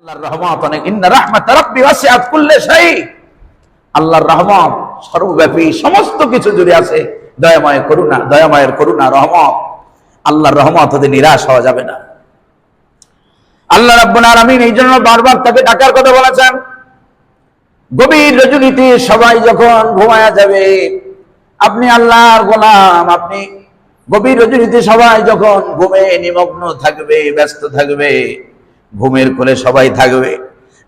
আল্লাহর রহমত অনেক, ইন্না রাহমাত রাব্বি ওয়াসিআত কুল্লি শাই। আল্লাহর রহমত সর্বব্যাপী, সমস্ত কিছু জুড়ে আছে। দয়াময়ের করুণা রহমত। আল্লাহর রহমত হতে নিরাশ হওয়া যাবে না। আল্লাহ রাব্বুল আলামিন এই জন্য বারবার তাকে ডাকার কথা বলেছেন। গভীর রজনীতে সবাই যখন ঘুমায়া যাবে, আপনি আল্লাহর গোলাম, আপনি গভীর রজনীতে সবাই যখন ঘুমে নিমগ্ন থাকবে, ব্যস্ত থাকবে, ঘুমের কোলে সবাই থাকবে,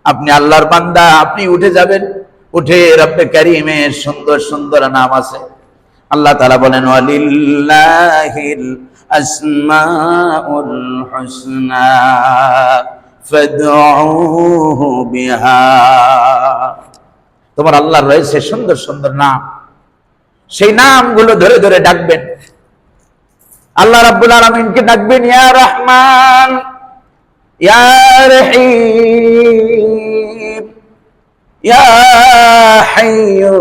আপনি আল্লাহর বান্দা, আপনি উঠে যাবেন। উঠে রব্বে কারীমের সুন্দর সুন্দর নাম আছে। আল্লাহ তাআলা বলেন, ওয়ালিল্লাহিল আসমাউল হুসনা ফাদউহু বিহা। তোমার আল্লাহর রয়েছে সুন্দর সুন্দর নাম, সেই নামগুলো ধরে ধরে ডাকবেন। আল্লাহ রাব্বুল আলামিনকে ডাকবেন, ইয়া রহমান, ইয়া রহিম, ইয়া হাইয়্যু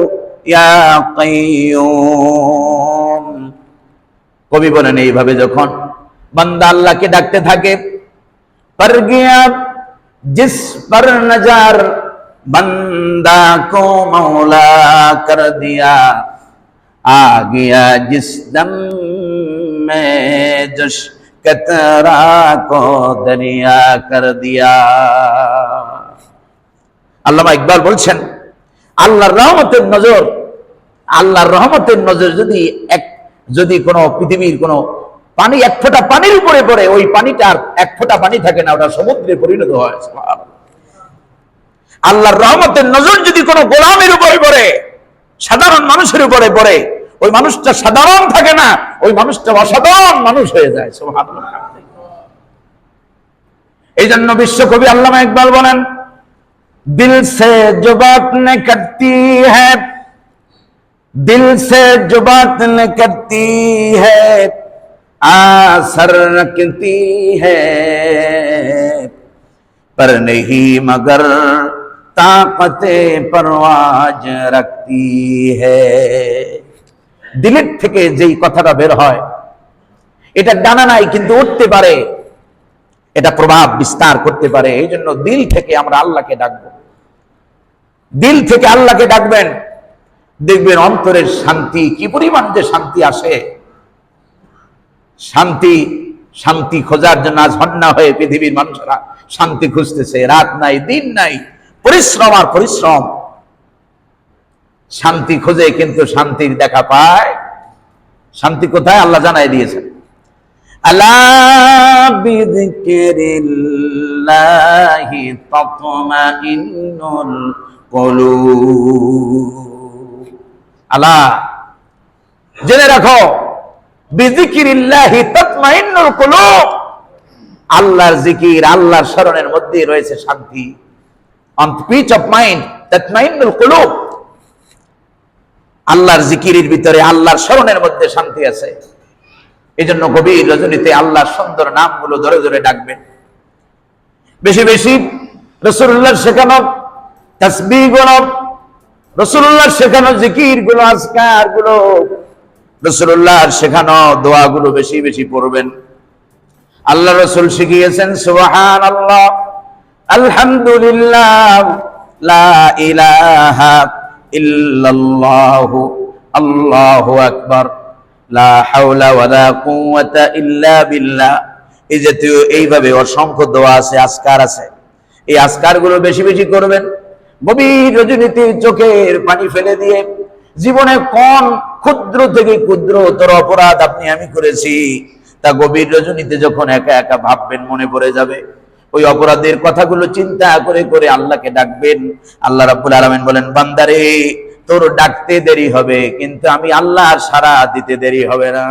ইয়া কাইয়্যুম। কবি বলেন, এইভাবে যখন বান্দা আল্লাহকে ডাকতে থাকে, পর গিয়া জিস পর নজর बंदा को मौला कर दिया, आ गया जिस दम में जश कतरा को दरिया कर दिया। আল্লামা ইকবাল বলছেন, আল্লাহর রহমতের নজর যদি কোনো পৃথিবীর কোনো পানি এক ফোঁটা পানির উপরে পড়ে, ওই পানিটার এক ফোঁটা পানি থাকে না, ওটা সমুদ্রে পরিণত হয়। আল্লাহর রহমতের নজর যদি কোনো গোলামের উপরে পড়ে, সাধারণ মানুষের উপরে পড়ে, ওই মানুষটা সাধারণ থাকে না, ওই মানুষটা অসাধারণ মানুষ হয়ে যায়। সুবহানাল্লাহ। এই জন্য বিশ্বকবি আল্লামা ইকবাল বলেন, দিল সে जो बात न करती है, दिल से जो बात न करती है, आसर रखती है, पर नहीं मगर ताकते परवाज रखती है। দিলের থেকে যেই কথাটা বের হয়, এটা ডানা নাই কিন্তু উঠতে পারে, এটা প্রভাব বিস্তার করতে পারে। এই জন্য দিল থেকে আমরা আল্লাহকে ডাকবো। দিল থেকে আল্লাহকে ডাকবেন, দেখবেন অন্তরের শান্তি, কি পরিমাণ যে শান্তি আসে। শান্তি খোঁজার জন্য আজ হন্না হয়ে পৃথিবীর মানুষরা শান্তি খুঁজতেছে, রাত নাই দিন নাই, পরিশ্রম আর পরিশ্রম। শান্তি খোঁজে কিন্তু শান্তির দেখা পায়। শান্তি কোথায় আল্লাহ জানাই দিয়েছেন, আলা বিযিকরিল্লাহি তাতমাইন্নুল কুলুব। আলা, জেনে রাখো, বিযিকরিল্লাহি তাতমাইন্নুল কুলুব। আল্লাহর জিকির, আল্লাহর স্মরণের মধ্যে রয়েছে শান্তি। অন পিচ অফ মাইন্ড তাতমাইন্নুল কুলুব। আল্লাহর জিকিরের ভিতরে, আল্লাহর স্মরণের মধ্যে শান্তি আছে। এই জন্য গভীর রজনীতে আল্লাহর সুন্দর নামগুলো ধরে ধরে ডাকবেন। বেশি বেশি রাসূলুল্লাহর শেখানো তাসবিহ গুলো, রাসূলুল্লাহর শেখানো জিকির গুলো, আজকার গুলো, রাসূলুল্লাহর শেখানো দোয়া গুলো বেশি বেশি পড়বেন। আল্লাহ রাসূল শিখিয়েছেন, সুবহানাল্লাহ, আলহামদুলিল্লাহ, লা ইলাহা ইল্লাল্লাহু, আল্লাহু আকবার, লা হাওলা ওয়ালা কুওয়াতা ইল্লা বিল্লাহ। এই জাতীয় এইভাবে অসংখ্য দোয়া আছে, আজকার আছে। এই আজকার গুলো বেশি বেশি করবেন। গভীর রজনীতে চোখের পানি ফেলে দিয়ে, জীবনে কোন ক্ষুদ্র থেকে ক্ষুদ্রতর অপরাধ আপনি আমি করেছি, তা গভীর রজনীতে যখন একা একা ভাববেন, মনে পড়ে যাবে। ওই অপরাধের কথাগুলো চিন্তা করে করে আল্লাহকে ডাকবেন। আল্লাহ রাব্বুল আলামিন বলেন, বান্দারে, তোর ডাকতে দেরি হবে, কিন্তু আমি আল্লাহর সাড়া দিতে দেরি হবে না।